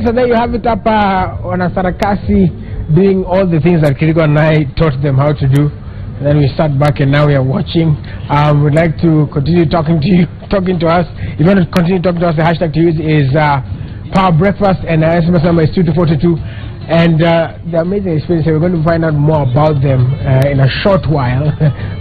Yes, and there you have it up on a Sarakasi, doing all the things that Kiriko and I taught them how to do. And then we sat back and now we are watching. We'd like to continue talking to us. If you want to continue talking to us, the hashtag to use is Power Breakfast, and our SMS number is 2242. And the amazing experience, we're going to find out more about them in a short while.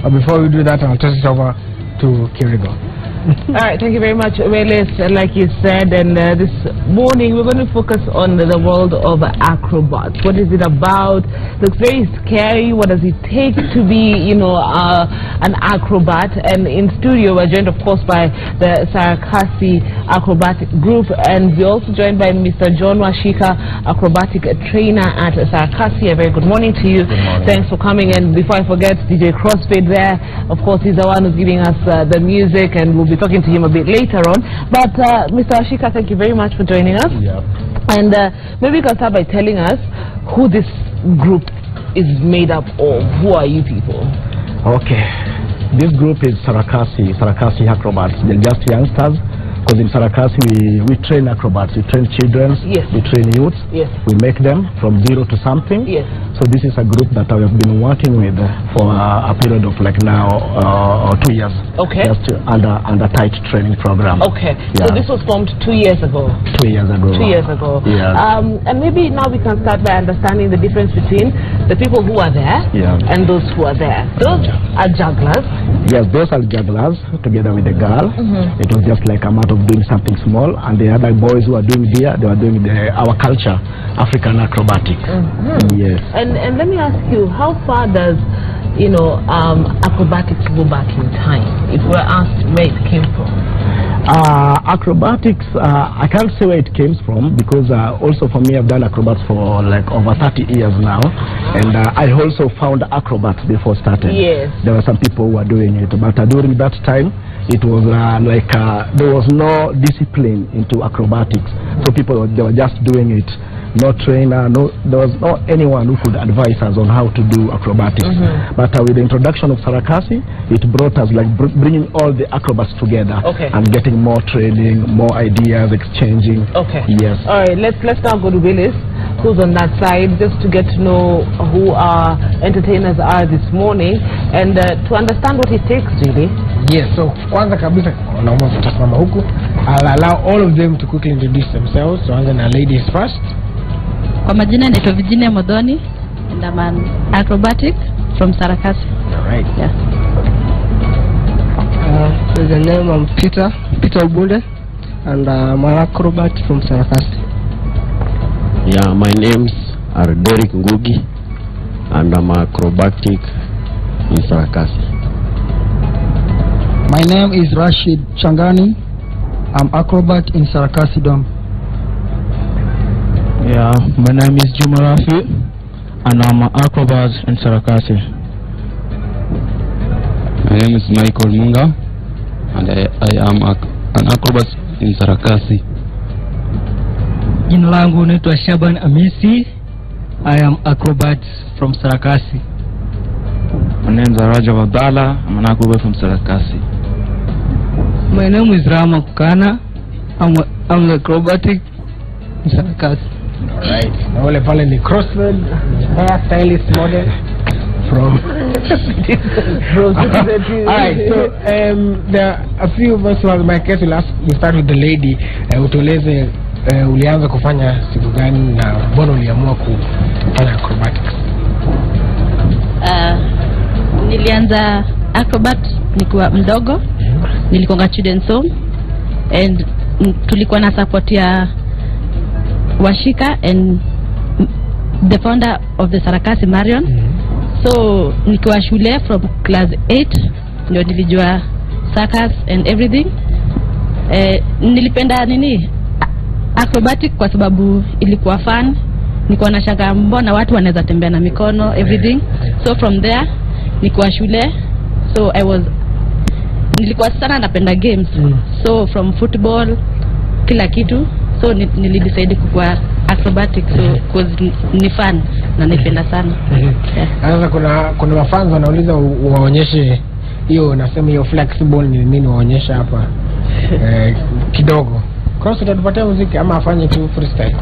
But before we do that, I'll toss it over to Kiriko. Alright, thank you very much, Welis. Like you said, and this morning we're going to focus on the world of acrobats. What is it about? Looks very scary. What does it take to be, an acrobat? And in studio we're joined, of course, by the Sarakasi Acrobatic Group, and we're also joined by Mr. John Washika, acrobatic trainer at Sarakasi. A very good morning to you. Good morning. Thanks for coming. And before I forget, DJ Crossfade there, of course, he's the one who's giving us the music, and we'll be talking to him a bit later on. But Mr. Ashika, thank you very much for joining us. Yeah. And maybe you can start by telling us who this group is made up of. Who are you people? Okay. This group is Sarakasi Acrobats. They're just youngsters. Because in Sarakasi we train acrobats, we train children, yes, we train youths, yes, we make them from 0 to something. Yes. So this is a group that I have been working with for a period of like now 2 years. Okay. Just under tight training program. Okay. Yeah. So this was formed 2 years ago. 2 years ago. 2 years ago. Yeah. And maybe now we can start by understanding the difference between the people who are there, yeah, and those who are there. Those are jugglers. Yes, those are jugglers together with the girl. It was just like a matter of doing something small, and the other boys who are doing there, they were doing our culture, African acrobatics. Yes. And let me ask you, how far does acrobatics go back in time? If we're asked where it came from. Acrobatics, I can't say where it came from, because also for me, I've done acrobats for like over 30 years now, and I also found acrobats before starting. Yes. There were some people who were doing it, but during that time, it was there was no discipline into acrobatics, so people they were just doing it. No trainer, there was no anyone who could advise us on how to do acrobatics. But with the introduction of Sarakasi, it brought us like bringing all the acrobats together, okay, and getting more training, more ideas, exchanging. Okay. Yes. All right. Let's now go to Willis, who's on that side, just to get to know who our entertainers are this morning, and to understand what it takes really. Yes. So kwanza kabisa naomba tutasimama huku. I'll allow all of them to quickly introduce themselves. So I'm ladies first. Kwa majina naitwa Virginia Modoni, and I'm an acrobatic from Sarakasi. All right. Yeah. The name I'm Peter Ubunde, and I'm an acrobat from Sarakasi. Yeah, my names are Derek Ngugi, and I'm an acrobatic in Sarakasi. My name is Rashid Changani. I'm acrobat in Sarakasi Dome. Yeah, my name is Juma Rafi, and I'm an acrobat in Sarakasi. My name is Michael Munga, and I am an acrobat in Sarakasi. Jina langu naitwa Shaban Amisi. I am acrobat from Sarakasi. My name is Rajab Abdallah. I'm an acrobat from Sarakasi. My name is Rama Kukana. I'm an acrobatic in Sarakasi. Alright. Na wale pale ni Crossfade, hairstylist model from Alright, so there are a few of us who have my case. We'll start with the lady. Utueleze ulianza kufanya siku gani na mbona uliamua kufanya acrobatics? Nilianza acrobat nikiwa mdogo. Nilikuwa children's home, and tulikuwa na support ya Washika and the founder of the Sarakasi Marion. So nikiwa shule from class 8 ndio nilijua circus and everything. Nilipenda acrobatic kwa sababu ilikuwa fun. Nilikuwa nashangaa mbona watu wanaweza tembea na mikono everything. So from there nikiwa shule, so nilikuwa sana napenda games. So from football kila kitu, so nilidecide kuwa acrobatic, so cause ni fun na nipenda sana. Sasa kuna mafans wanauliza waonyeshe hiyo, nasema hiyo flexible ni nini, waonyesha hapa kidogo. Cross utatupatia muziki ama afanye tu freestyle?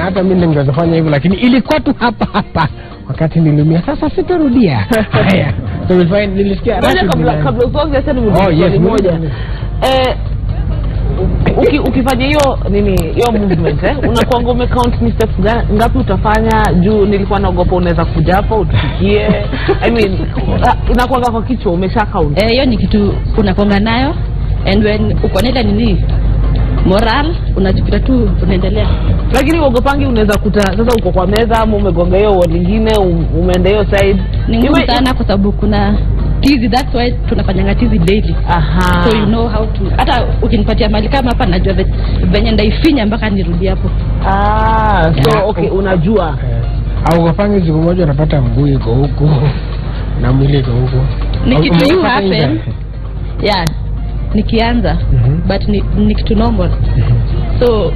Hata mimi ningeweza hivyo, lakini ilikuwa tu hapa wakati niliumia. Sasa sitarudia. Haya, so we find nilisikia kabla usonge sana moja. Ukifanya hiyo movement unakuanga umecount ni steps ngapi utafanya? Juu nilikuwa naogopa unaweza kuja hapa utufikie. I mean inakuanga kwa kichwa umesha count. Hiyo ni kitu unakonga nayo, and when uko na ile moral unajipita tu unaendelea. Lakini uogopangi unaweza kuta sasa uko kwa meza ama umegonga hiyo wall nyingine umeenda hiyo side. Ni ngumu sana kwa sababu kuna tizi, that's why tunafanya tizi daily. So you know how to, hata ukinipatia mali kama hapa najua venye ndaifinya mpaka nirudi hapo. So okay, unajua au uogopangi siku moja unapata mguu iko huko na mwili iko huko. Nikitu happen nikianza but ni kitu normal. So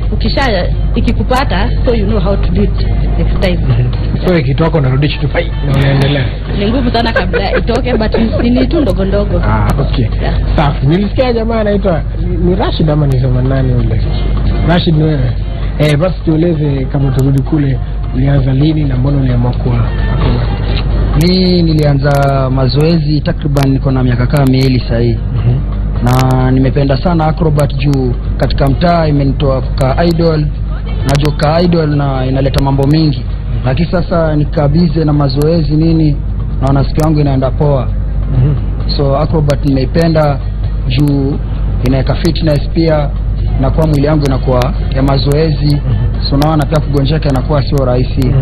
ikikupata, so you know how to do it next time. So ikitoka unarudisha tu fight na unaendelea. Ni ngumu sana kabla itoke, but ni tu ndogo ndogo. Okay. Safi. Nilisikia jamaa anaitwa ni Rashid ama nisema nani yule? Rashid ni wewe? Basi tueleze kama turudi kule, ulianza lini na mbona uliamua kuwa acrobat? Mimi nilianza mazoezi takriban niko na miaka kama 2 sasa. Na nimependa sana acrobat juu katika mtaa imenitoa kwa idol. Najua ka idol na inaleta mambo mingi. Lakini sasa nikabize na mazoezi nini, naona siku yangu inaenda poa. So acrobat nimeipenda juu inaweka fitness pia, na kwa mwili yangu inakuwa ya mazoezi. So naona pia kugonjeka inakuwa sio rahisi.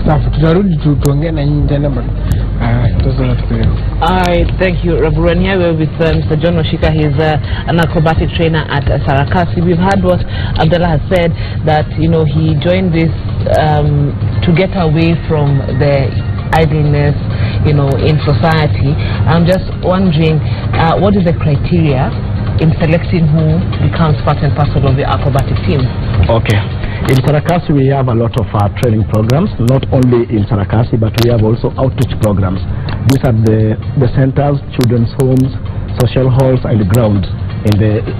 Safi, tutarudi tuongee na nyinyi tena bado. Thank you, Raburu. Here we're with Mr. John Oshika. He's an acrobatic trainer at Sarakasi. We've heard what Abdullah has said, that he joined this to get away from the idleness in society. I'm just wondering, what is the criteria in selecting who becomes part and parcel of the acrobatic team? Okay. In Sarakasi we have a lot of training programs, not only in Sarakasi but we have also outreach programs. These are the centers, children's homes, social halls and grounds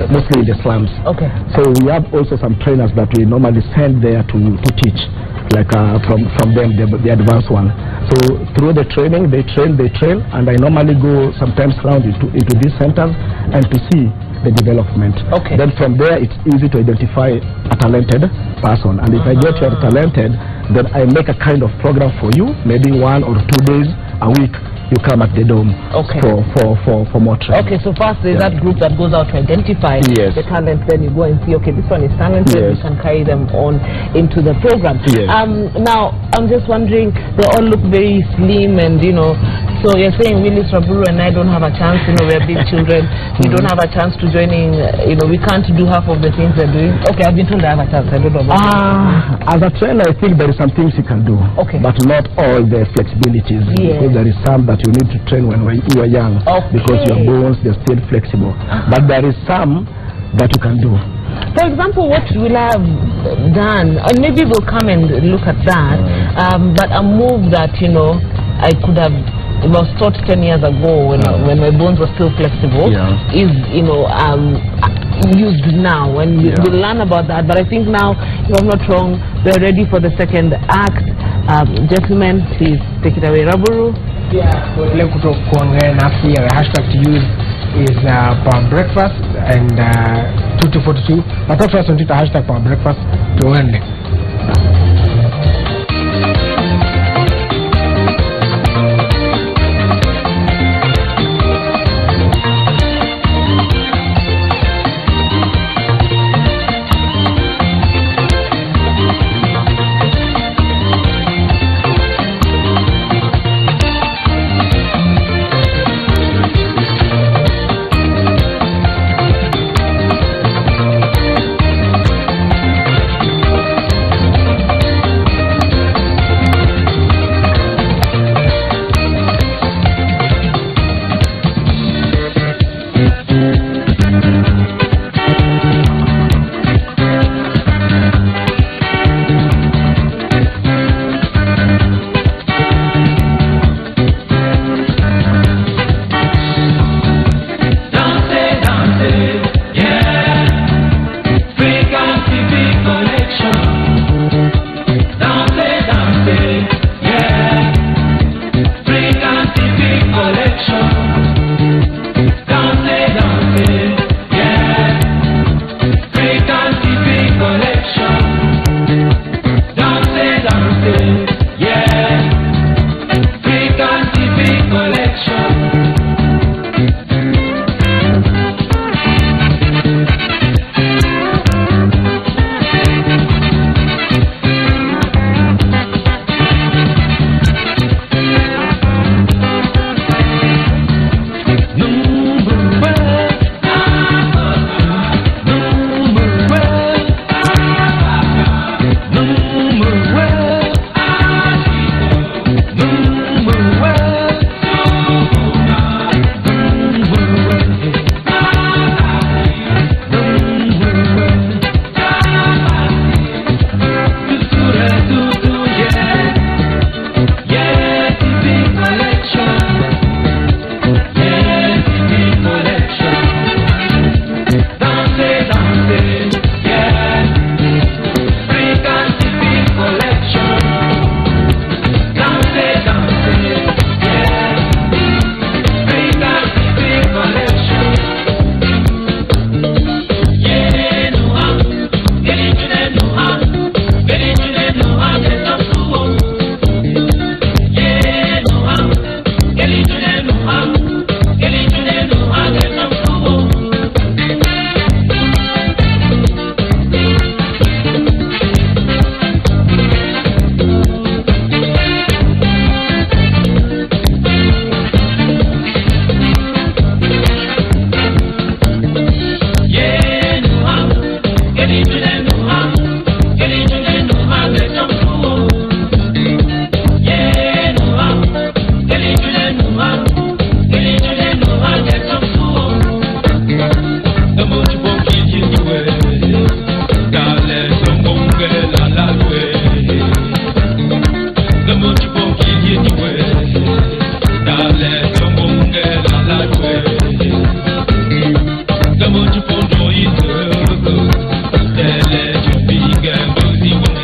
mostly in the slums. Okay. So we have also some trainers that we normally send there to teach, like from them the advanced one. So through the training they train, and I normally go sometimes round into these centers and to see the development. Okay. Then from there it's easy to identify a talented person, and if I get you are talented, then I make a kind of program for you, maybe 1 or 2 days a week. You come at the dome for more training. Okay, so first there's that group that goes out to identify the talent, then you go and see, okay, this one is talented, you can carry them on into the program. Now, I'm just wondering, they all look very slim and, so you're saying Willis, Raburu and I don't have a chance, we're big children, we don't have a chance to join in, we can't do half of the things they're doing. Okay, I've been told I have a chance, I don't know about as a trainer, I think there is some things you can do, but not all the flexibilities, because there is some that you need to train when you are young, because your bones, they're still flexible. But there is some that you can do. For example, what will I have done, and maybe we'll come and look at that, but a move that, I could have, it was taught 10 years ago when my bones were still flexible, is, used now, and we'll learn about that. But I think now, if I'm not wrong, we're ready for the second act. Gentlemen, please take it away. Raburu? The hashtag to use is Power Breakfast and 2242. But first on Twitter, hashtag Power Breakfast to earn.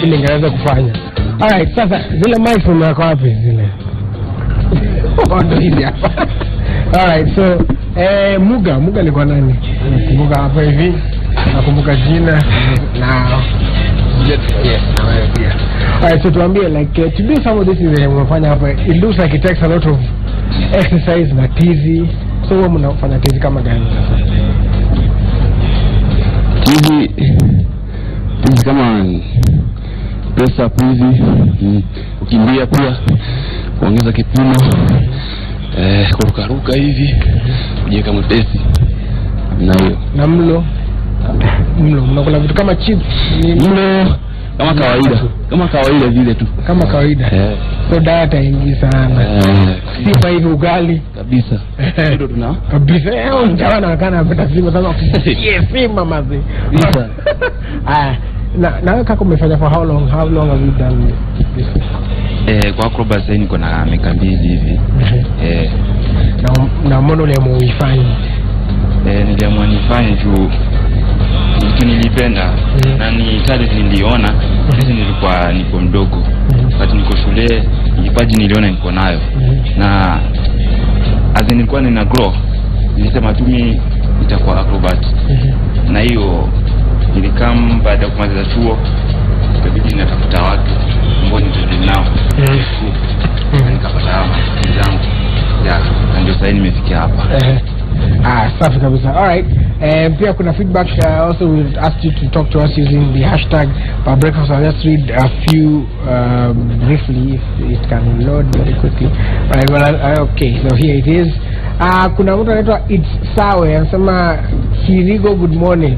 Ningeweza kufanya. Alright, sasa zile mic umeweka wapi zile? Ndo hizi hapa. Alright, so Muga ni kwa nani? Muga hapa hivi. Nakumbuka jina na alright, so tuambie like to do some of this is unafanya hapa. It looks like it takes a lot of exercise na tizi. So wewe mnafanya tizi kama gani sasa? Tizi kama press up hivi, ukimbia pia kuongeza kipimo, kurukaruka hivi, kujiweka mwepesi na hiyo. Na mlo mnakula vitu kama chips, mlo kama kawaida vile tu, kama kawaida. So diet haingi sana. Sifa hivi ugali kabisa. Ndio tuna kabisa. Unjawa na kana napenda sifa sana. Yes, sifa mazi. Na kaka umefanya for how long have you done this? Kwa acrobats niko na miaka 2 hivi. Na mbona uliamua niliamua nifanye juu nilipenda na ni talent niliona. Sisi niko mdogo. Wakati niko shule kipaji niliona niko nayo. Na nilikuwa nina grow. Nilisema tu mimi nitakuwa acrobat. Na hiyo nilikam baada ya kumaliza chuo, ikabidi natafuta watu ambao nitaendelea nao. Nikapata zangu. Ndio sasa nimefikia hapa. Safi kabisa. Alright. Pia kuna feedback. Also we asked you to talk to us using the hashtag for breakfast. I'll just read a few briefly if it can load very quickly. Alright, well, okay, so here it is. Kuna mtu anaitwa It's Sawe anasema Kirigo good morning.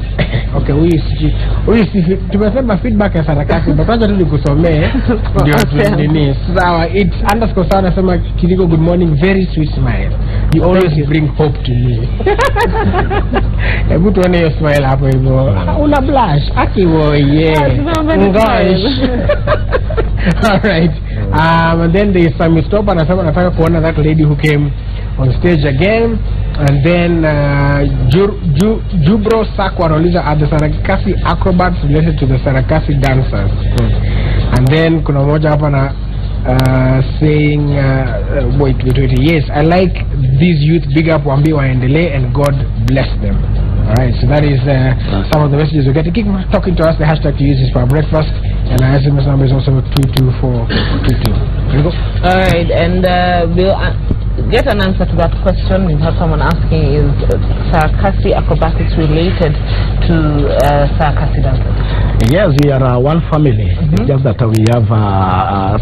Okay, huyu tumesema feedback ya Sarakasi, but acha tu nikusomee ndio nini. Sawa, It's _ Sawe anasema Kirigo good morning, very sweet smile. You always bring hope to me. Hebu tuone hiyo smile hapo hivyo. Una blush. Akiwo ngosh. Alright. And then there is some stop anasema nataka kuona that lady who came on stage again. And then Jubro Sakwa anauliza, are the Sarakasi acrobats related to the Sarakasi dancers? And then kuna moja hapa na saying wait, yes, I like these youth, big up Wambi waendelee and God bless them. Alright, so that is some of the messages we get. Keep talking to us. The hashtag to use is for breakfast, and our SMS number is also 22422. Alright, and we'll get an answer to that question. We have someone asking, is Sarakasi Acrobatics related to Sarakasi dancers? Yes, we are one family. Just that we have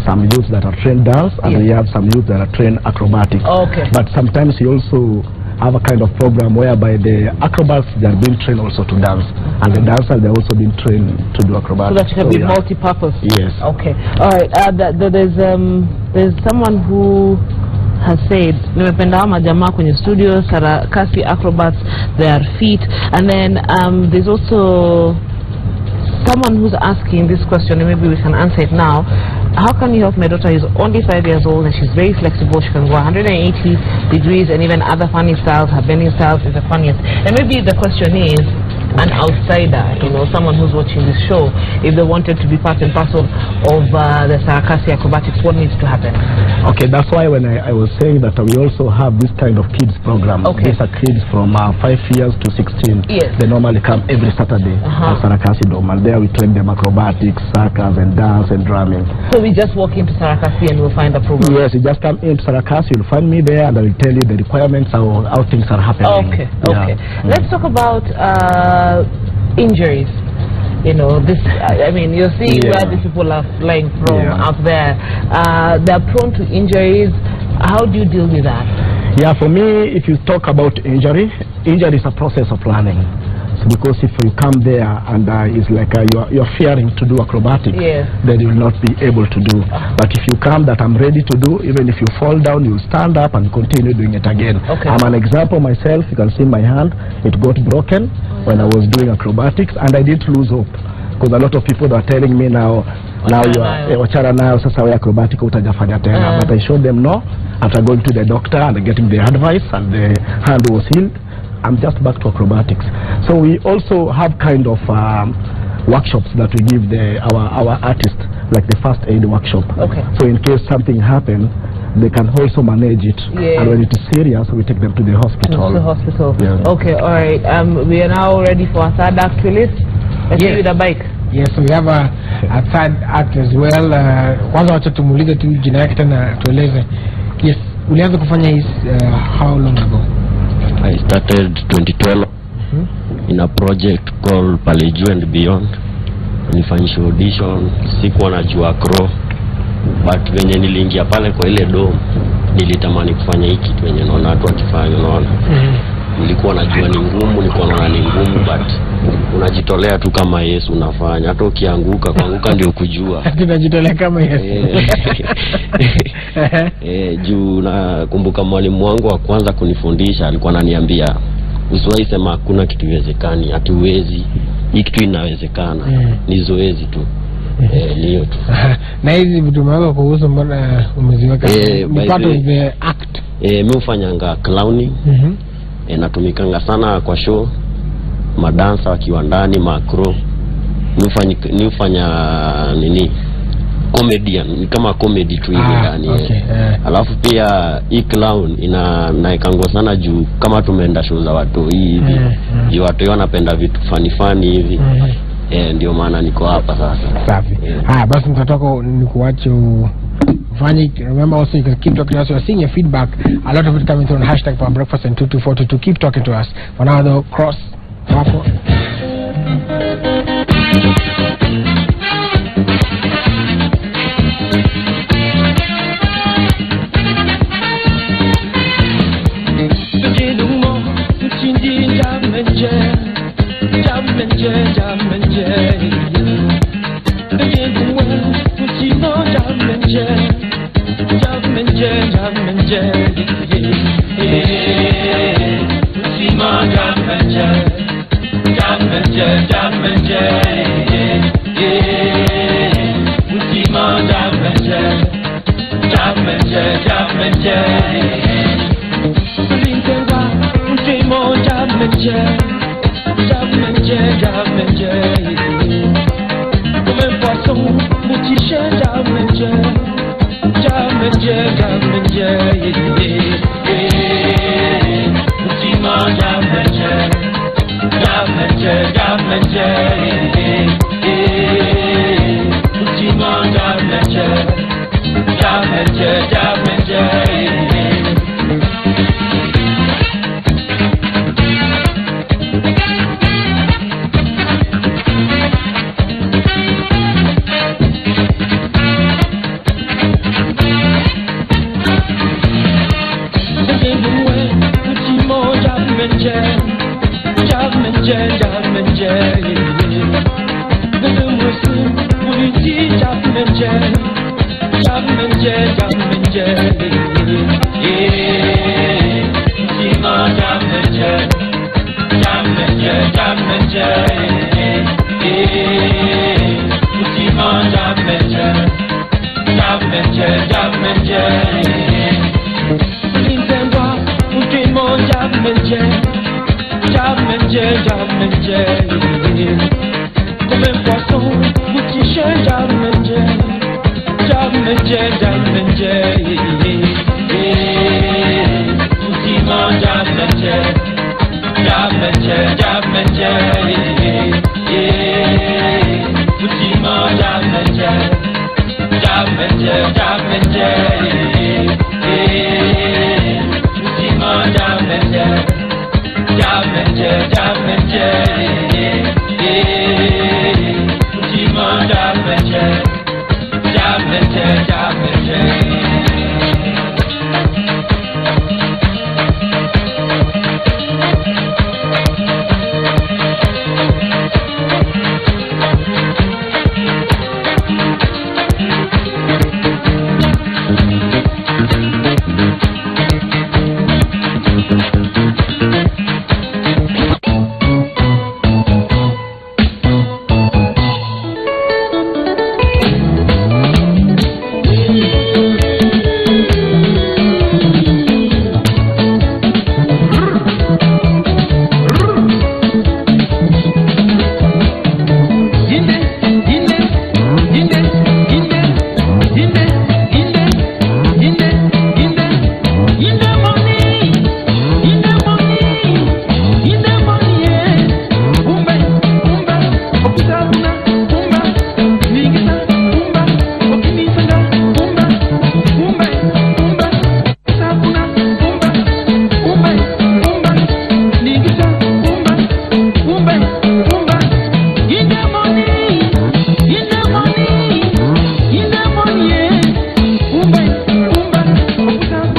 some youths that are trained dance, and we have some youths that are trained acrobatics. Okay. But sometimes we also have a kind of program whereby the acrobats, they are being trained also to dance, and the dancers, they are also being trained to do acrobatics. So that you can be multi-purpose. Yes. Okay. All right. There's someone who has said, nimependa majamaa kwenye studio, Sarakasi Acrobats, their feet. And then there's also someone who's asking this question, and maybe we can answer it now. How can you help my daughter? She's only 5 years old and she's very flexible. She can go 180 degrees and even other funny styles. Her bending styles is the funniest. And maybe the question is, an outsider, you know, someone who's watching this show, if they wanted to be part and parcel of the Sarakasi Acrobatics, what needs to happen? Okay, that's why when I was saying that we also have this kind of kids program. Okay. These are kids from 5 years to 16. Yes. They normally come every Saturday at Sarakasi Dome, and there we train them acrobatics, circus, and dance and drumming. So we just walk into Sarakasi and we'll find the program? Yes, you just come into Sarakasi, you'll find me there, and I will tell you the requirements, how things are happening. Okay, okay. Let's talk about injuries. You know, this, I mean, you're seeing where these people are flying from up there. They're prone to injuries. How do you deal with that? Yeah, for me, if you talk about injury is a process of learning. So because if you come there and it's like you're fearing to do acrobatics, then you will not be able to do. But if you come that I'm ready to do, even if you fall down, you stand up and continue doing it again. Okay. I'm an example myself. You can see my hand, it got broken when I was doing acrobatics, and I didn't lose hope. Because a lot of people are telling me now you are wachara nayo sasa we acrobatic utajafanya tena. But I showed them no, after going to the doctor and getting the advice, and the hand was healed, I'm just back to acrobatics. So we also have kind of workshops that we give our artists, like the first aid workshop. Okay. So in case something happens, they can also manage it. And when it is serious, we take them to the hospital. To the hospital. Yeah. Okay, all right. We are now ready for our third act, Phyllis. Let's see with a bike. Yes, we have a third act as well. Kwanza wacha tumuulize tu jina yake tena tueleze. Yes, ulianza kufanya hii how long ago? I started 2012 in a project called Paleju and Beyond. Nilifanyisha audition, sikuwa najua acro, but venye niliingia pale kwa ile dome, nilitamani kufanya hiki kitu venye naona watu wakifanya, unaona. Nilikuwa najua ni ngumu, nilikuwa naona ni ngumu, but unajitolea tu kama Yesu unafanya. Hata ukianguka, kuanguka ndio kujua. Tunajitolea kama Yesu. Juu nakumbuka mwalimu wangu wa kwanza kunifundisha alikuwa ananiambia, usiwahi sema hakuna kitu iwezekani, ati uwezi. Hii kitu inawezekana. Ni zoezi tu. Ni hiyo tu. Na hizi vitu mwanzo kuhusu mbona umeziweka? Ni part of the act. Mimi hufanyanga clowning. Natumikanga sana kwa show, madansa wakiwa ndani, macro. Mimi hufanya nini? Comedian, ni kama comedy tu hivi ndani. Alafu pia hii clown naekangwa sana juu kama tumeenda show za watu hivi. Juu watu wanapenda vitu funny hivi. Ndio maana niko hapa sasa. Safi. Basi mtatoka nikuache ufanye. Remember also you can keep talking to us. We're seeing your feedback. A lot of it coming through on hashtag for breakfast and 22422. Keep talking to us. For now though, cross. Hapo.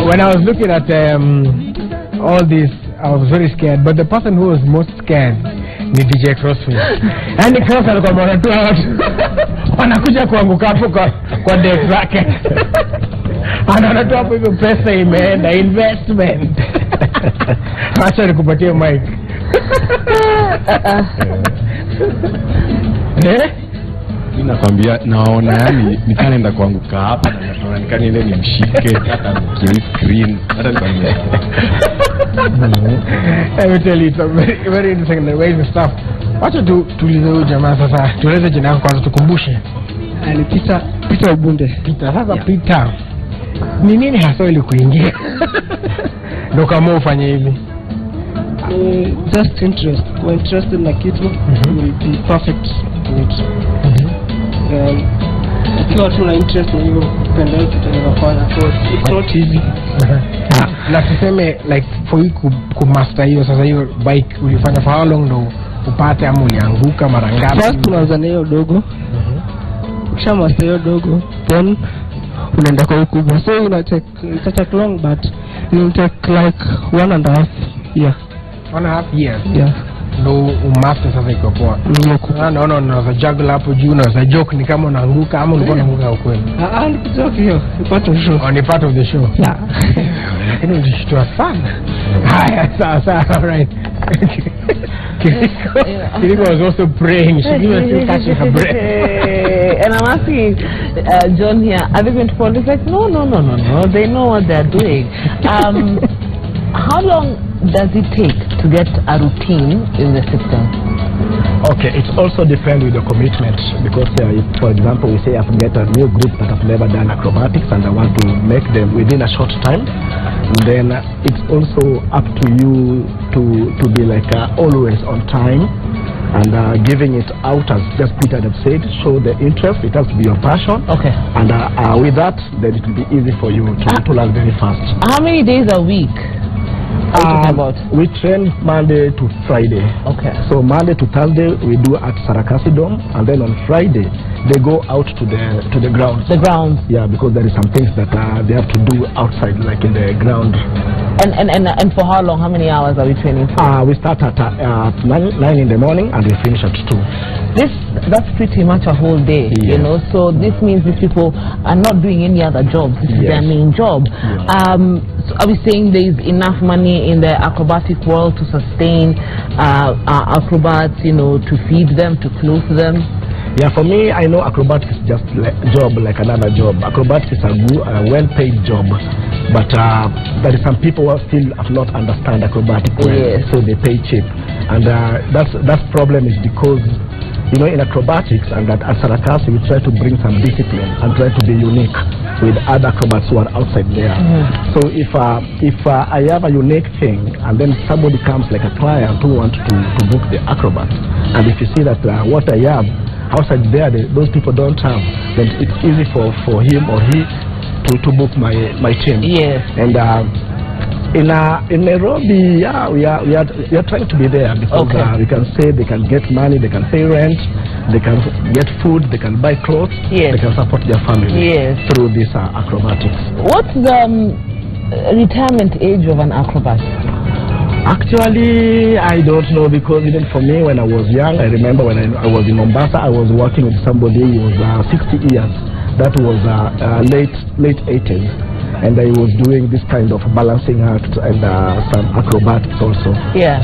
When I was looking at all this, I was very scared. But the person who was most scared ni DJ Crossfield. And Cross alikuwa mwanatu watu wanakuja kuanguka hapo kwa deck zake. Anaona tu hapo hivyo pesa imeenda investment. Acha nikupatie mic. Nakwambia naona yani nikaenda kuanguka hapa na naona nikanile nimshike hata screen hata nikwambia. Let me tell you some very, very interesting and amazing stuff. Wacha tuulize huyu jamaa sasa, tueleze jina lako kwanza tukumbushe. Ni Peter Obunde. Peter, sasa yeah. Peter, ni nini hasa ili kuingia? Ndio kama ufanye hivi. Just interest. When interested na kitu, will be perfect in it. Ikiwa tuna interest na hiyo penda hiyo tutanafanya. So it's not easy. Na tuseme like for you kumaster hiyo sasa hiyo bike ulifanya for how long ndo upate ama ulianguka mara ngapi? First unaanza na hiyo dogo. Kisha master hiyo dogo. Then unaenda kwa ukubwa. So ina take long but it will take like 1.5 years. 1.5 years? Yeah. Ndo umaster sasa iko poa. Naona unaweza juggle hapo juu, unaweza joke ni kama unaanguka ama ulikuwa unaanguka ukweli. Ni joke hiyo. Ni part of the show. Ni part of the show. Yeah. Lakini ulishtua sana. Haya, sawa, alright. Kiriko was also praying. She didn't even catch her breath. And I'm asking John here, are they going to fall? He's like, no. They know what they're doing. How long does it take to get a routine in the system? Okay, it also depends with the commitment because if, for example, we say I have get a new group that have never done acrobatics and I want to make them within a short time, then it's also up to you to be like always on time and giving it out as just Peter had said, show the interest, it has to be your passion. Okay. And with that, then it will be easy for you to learn very fast. How many days a week? We train Monday to Friday. Okay. So Monday to Thursday we do at Sarakasi Dome, and then on Friday they go out to the ground. The ground. Yeah, because there is some things that they have to do outside, like in the ground. And for how long? How many hours are we training for? We start at 9 in the morning and we finish at 2. That's pretty much a whole day, you know. So this means these people are not doing any other jobs. This is their main job. So are we saying there is enough money in the acrobatic world to sustain acrobats, you know, to feed them, to clothe them? Yeah, for me, I know acrobatics is just a job like another job. Acrobatics is a well-paid job, but there is some who still have not understand acrobatics well, so they pay cheap, and that problem is because, you know, in acrobatics and at Sarakasi we try to bring some discipline and try to be unique with other acrobats who are outside there. So if I have a unique thing and then somebody comes like a client who wants to book the acrobat, and if you see that what I have outside there those people don't have, then it's easy for him or he to book my team. And in Nairobi, we are trying to be there because we can say they can get money, they can pay rent, they can get food, they can buy clothes, they can support their family through this acrobatics. What's the retirement age of an acrobat? Actually, I don't know, because even for me when I was young, I remember when I was in Mombasa, I was working with somebody who was 60 years. That was late 80s. And I was doing this kind of balancing act and some acrobatics also.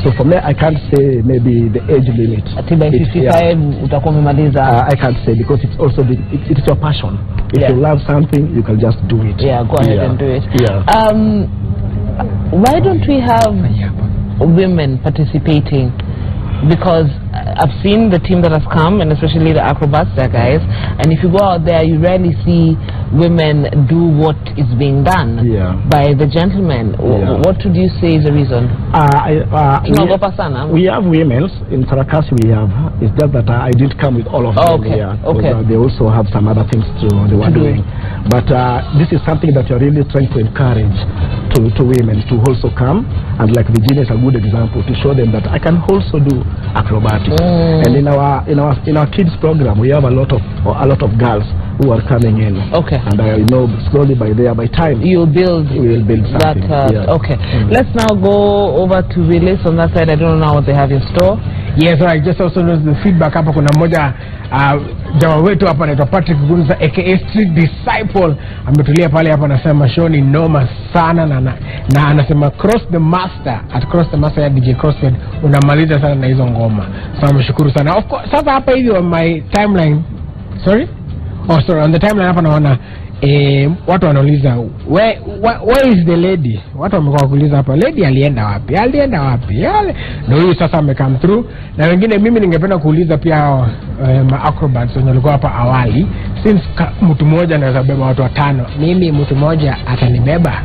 So for me, I can't say maybe the age limit. By 55, I can't say, because it's also it's your passion. If you love something, you can just do it. Go ahead and do it. Why don't we have women participating? Because I've seen the team that has come, and especially the acrobats, their guys, and if you go out there, you rarely see women do what is being done by the gentlemen. What would you say is the reason? We have women in Sarakasi. We have. It's just that I didn't come with all of them here. They also have some other things they were doing. But this is something that you're really trying to encourage to women to also come, and like Virginia is a good example to show them that I can also do acrobatics. And in our kids program, we have a lot of girls who are coming in. And you know, slowly by time we will build something. Let's now go over to Willis on that side. I don't know what they have in store. Yes, I just also noticed the feedback hapa. Kuna moja jamaa wetu hapa anaitwa Patrick Gunza aka Street Disciple, ametulia pale hapa, anasema show ni noma sana na anasema cross the master ya DJ Crossfed unamaliza sana na hizo ngoma. So namshukuru sana. Of course, sasa hapa hivi on my timeline, on the timeline hapa naona watu wanauliza where is the lady. Watu wamekuwa kuuliza hapa, lady alienda wapi? Ndio huyu sasa amecome through. Na wengine, mimi ningependa kuuliza pia acrobats wenye walikuwa hapa awali, since mtu mmoja anaweza beba watu 5, mimi mtu mmoja atanibeba.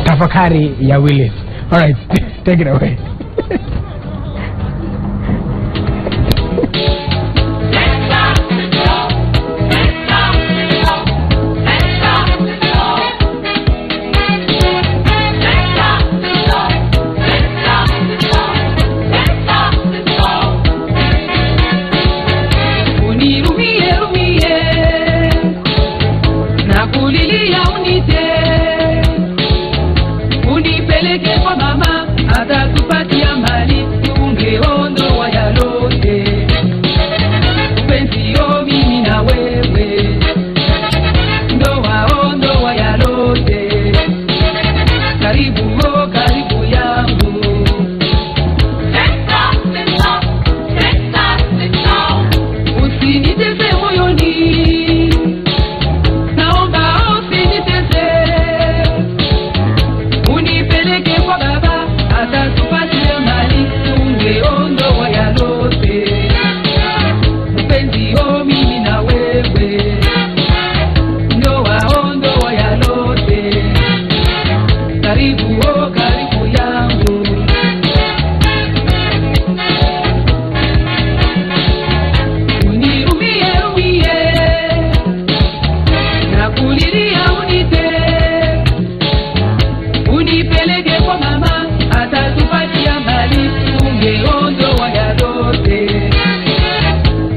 Tafakari ya Willis. All right, take it away.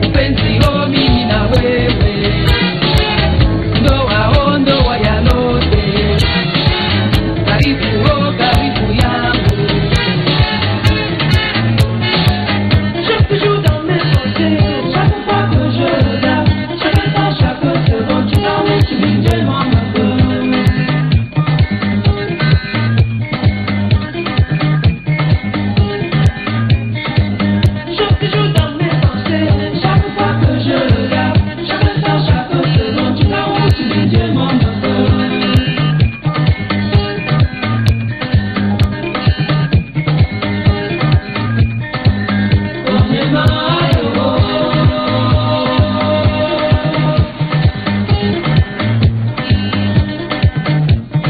Mpenzi, oh mimi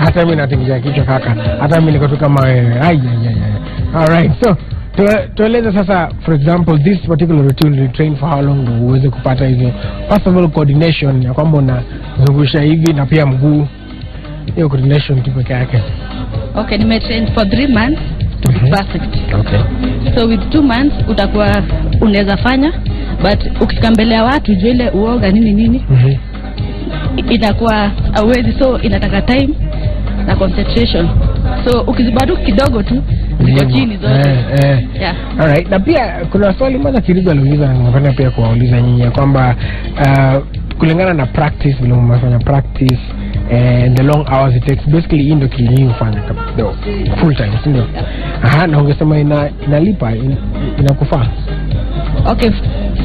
hata mimi natingisha kichwa kaka, hata mimi niko tu kama wewe. Alright, so tueleze sasa, for example, this particular routine you train for how long ndio uweze kupata hizo? First of all, coordination ya kwamba unazungusha hivi na pia mguu, hiyo coordination tu peke yake. Okay, nimetrain for 3 months to be perfect. Okay. So with 2 months utakuwa unaweza fanya, but ukifika mbele ya watu jua ile uoga nini itakuwa hauwezi, so inataka time na concentration. So ukizibadu kidogo tu ziko chini zote. Yeah. Alright, na pia kuna swali moja Kirigo aliuliza na ningependa pia kuwauliza nyinyi kwamba kulingana na practice, vile mmefanya practice and the long hours it takes, basically ndio kile ufanya full time, ndio? Na ungesema inalipa, inakufaa? Okay,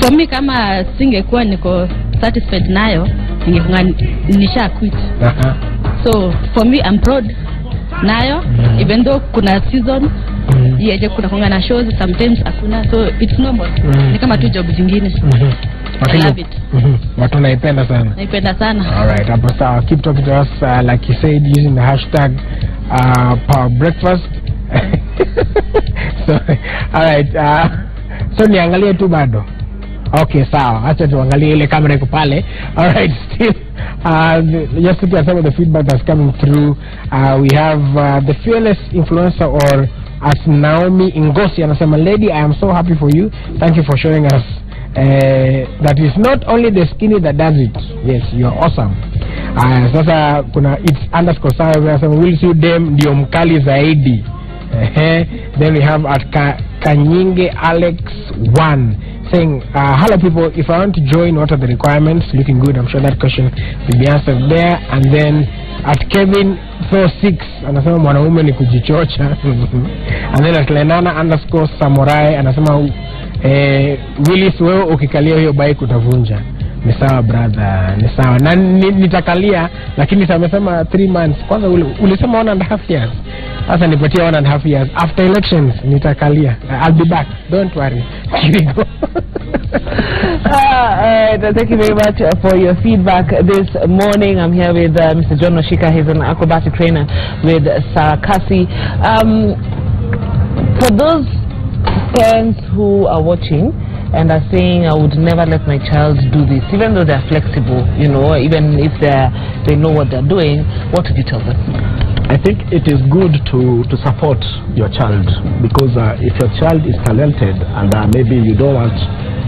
for me kama singekuwa niko satisfied nayo ningefunga nisha quit. So for me I'm proud nayo, even though kuna season yeje kuna konga na shows sometimes hakuna, so it's normal. Ni kama tu job zingine. I love it. Watu naipenda sana. Naipenda sana. Alright, hapo sawa. Keep talking to us like you said, using the hashtag Power Breakfast. So alright, so niangalie tu bado. Okay, sawa. Acha tuangalie ile kamera iko pale. Alright, still just to get some of the feedback that's coming through. We have the fearless influencer, or as Naomi Ngosi anasema, lady, I am so happy for you. Thank you for showing us that is not only the skinny that does it. Yes, you are awesome. Sasa kuna it's _sawa will see them ndio mkali zaidi. Then we have at Kanyinge Alex 1 saying, hello people, if I want to join, what are the requirements? Looking good. I'm sure that question will be answered there. And then at Kevin 46 anasema mwanaume ni kujichocha. And then at Lenana _samurai anasema Willis, wewe ukikalia hiyo bike utavunja. Ni sawa brother, ni sawa. Na nitakalia, lakini amesema 3 months. Kwanza ulisema 1.5 years. Sasa nipatie 1.5 years. After elections nitakalia. I'll be back. Don't worry. Here we go. Thank you very much for your feedback this morning. I'm here with Mr. John Oshika. He's an acrobatic trainer with Sarakasi. For those parents who are watching and are saying, I would never let my child do this, even though they're flexible, you know, even if they know what they're doing, what would you tell them? I think it is good to support your child, because if your child is talented and maybe you don't want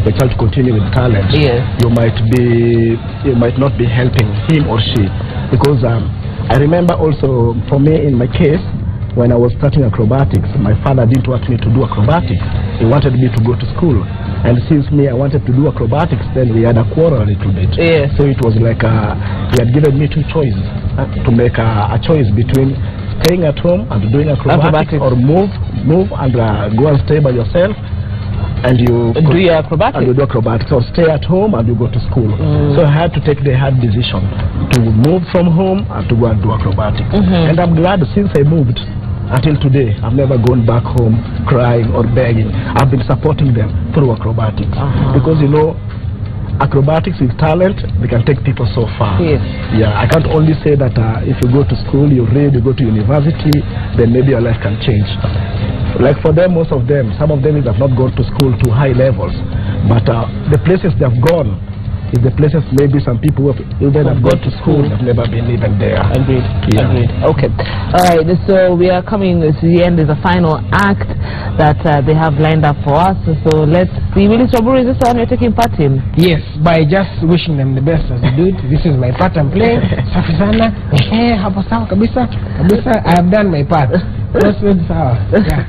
the child to continue with talent, yes, you might not be helping him or she, because I remember also for me in my case, when I was starting acrobatics, my father didn't want me to do acrobatics. He wanted me to go to school. And since I wanted to do acrobatics, then we had a quarrel a little bit. Yes. So it was like he had given me 2 choices, to make a choice between staying at home and doing acrobatics. Or move and go and stay by yourself. And you do your acrobatics. And you do acrobatics, or stay at home and you go to school. So I had to take the hard decision to move from home and to go and do acrobatics. And I'm glad since I moved, until today, I've never gone back home crying or begging. I've been supporting them through acrobatics. Because, you know, acrobatics with talent, they can take people so far. Yes. Yeah, I can't only say that if you go to school, you read, you go to university, then maybe your life can change. Like for them, most of them, some of them have not gone to school to high levels. But the places they have gone is the places maybe some people who even have gone to school have never been even there. Agreed. Yeah. Agreed. Okay. All right. So we are coming to the end. There's a final act that they have lined up for us. So let's see. Willis Waburu, is this the one you're taking part in? Yes, by just wishing them the best as a dude. This is my part I'm playing. Safi sana. Hapo sawa kabisa. Kabisa. I have done my part. That's good. Sawa. Yeah.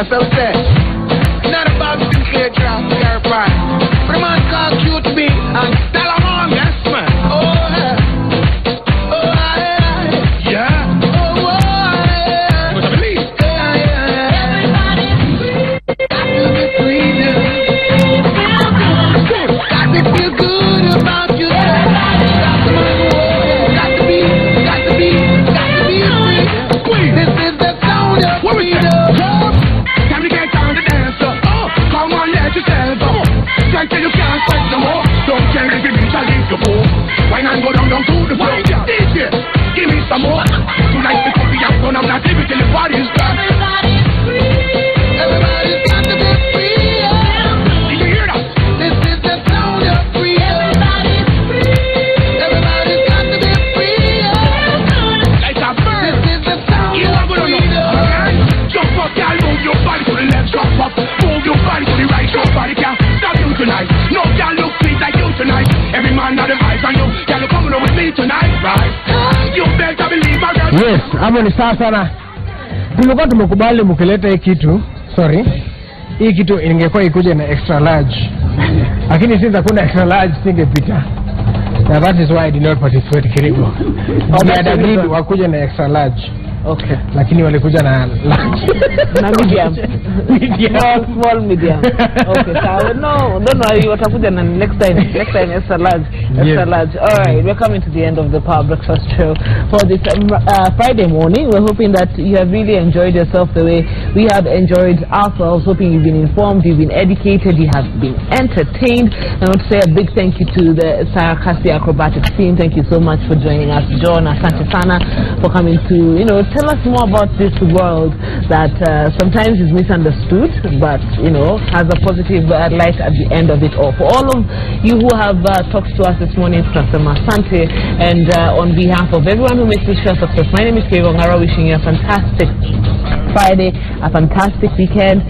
That's what I'm saying. Not about Sinclair Draft, clarify. But a man called Cute B and Talamon, yes man. Oh yeah. Oh yeah. Yeah. Oh yeah. What's the least? Yeah, yeah. Everybody's free. Got to be free now. Got to feel good about yourself. Got to be free. This is the sound of freedom. Time to get down to dance. Come on, let yourself go. Can't tell you can't fight no more. Don't tell if you shall leave the floor. Why not go down to the floor? DJ, give me some more. Tonight because we have fun, I'm not leaving till the party is done. Everybody's free. Everybody's got to be free. Did you hear that? This is the sound of freedom. Everybody's free. Everybody's got to be free. Like a bird. This is the sound of freedom. Jump up, y'all, move your body to the left, jump up. Move your body to the right, your body can't stop you tonight. No, y'all look sweet like you tonight. Every man got a vibe on you. Y'all coming over with me tonight, right? You better believe my girl. Yes, hapo ni sawa sana. Tulikuwa tumekubali mkileta hii kitu, sorry. Hii kitu ingekuwa ikuje na extra large. Lakini since hakuna extra large singepita. Now that is why I did not participate Kirigo. They had agreed wakuja na extra large. Okay. Lakini walikuja na large. Na medium. Small medium. Okay, so no, watakuja na next time extra large. Extra large. All right, we're coming to the end of the Power Breakfast Show for this Friday morning. We're hoping that you have really enjoyed yourself the way we have enjoyed ourselves. Hoping you've been informed, you've been educated, you have been entertained. I want to say a big thank you to the Sarakasi Acrobats team. Thank you so much for joining us. John, asante sana for coming to, tell us more about this world that sometimes is misunderstood, but has a positive light at the end of it all. For all of you who have talked to us this morning, Prasama Sante, and on behalf of everyone who makes this show success, my name is Kevin Ngara, wishing you a fantastic Friday, a fantastic weekend.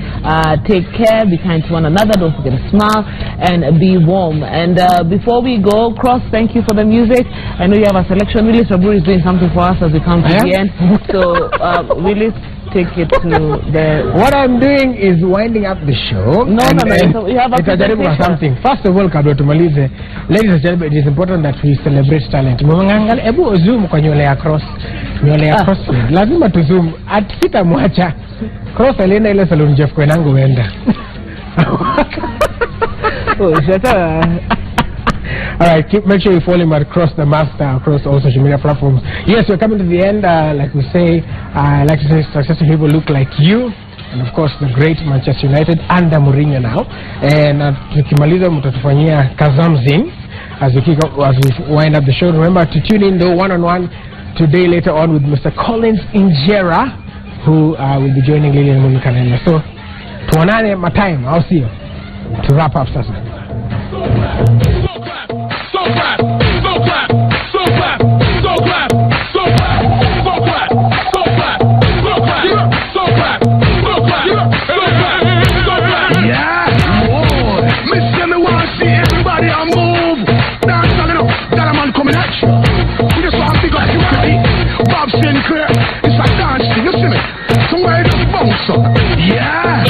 Take care, be kind to one another, don't forget to smile and be warm. And before we go, Cross, thank you for the music. I know you have a selection. Willis Raburi is doing something for us as we come to the end. So Willis, take it to the... What I'm doing is winding up the show. No. You have a presentation. Something. First of all, kabla tumalize, ladies and gentlemen, it is important that we celebrate talent. Mwangangal, ebu zoom kwa nywele ya Cross. Nywele ya Cross. Lazima tu zoom. Sita mwacha. Cross alienda ile salon Jeff Kwenangu wenda. Alright, make sure you follow him across the master, across all social media platforms. Yes, we're coming to the end. Like we say, I like to say successful people look like you. And of course, the great Manchester United under Mourinho now. And tukimaliza mtatufanyia kazamzin as we wind up the show. Remember to tune in though one-on-one today later on with Mr. Collins Injera, who will be joining Lilian Mulikanela. So, tuonane matime. I'll see you. To wrap up, sasa. So clap, so clap, so clap, so clap, so clap, so clap, so clap, so clap, so clap, so clap, so clap. Yeah, boy. Miss me want to see everybody on move. Dance on it up, that a man coming at you. We just want to pick up you today. Bob Sinclair, it's like dancing, you see me? Somewhere just bounce up. Yeah.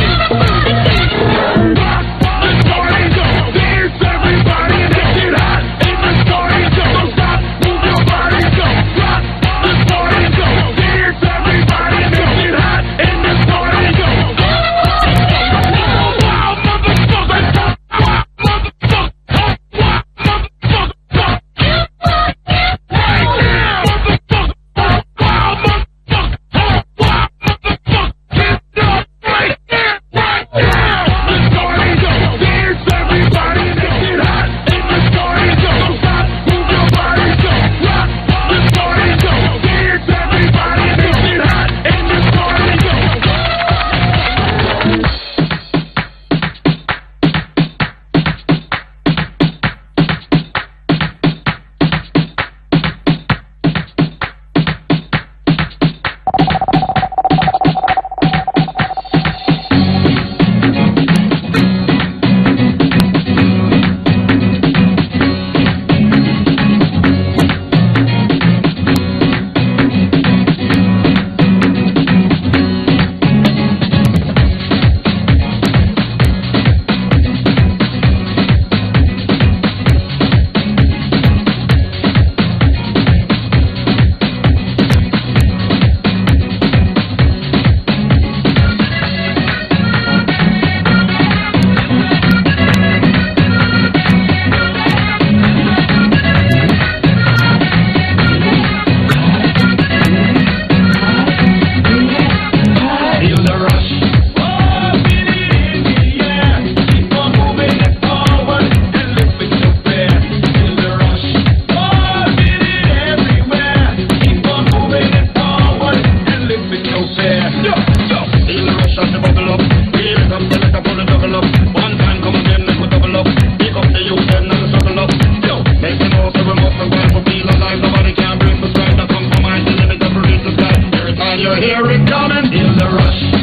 you hear it coming, feel the rush.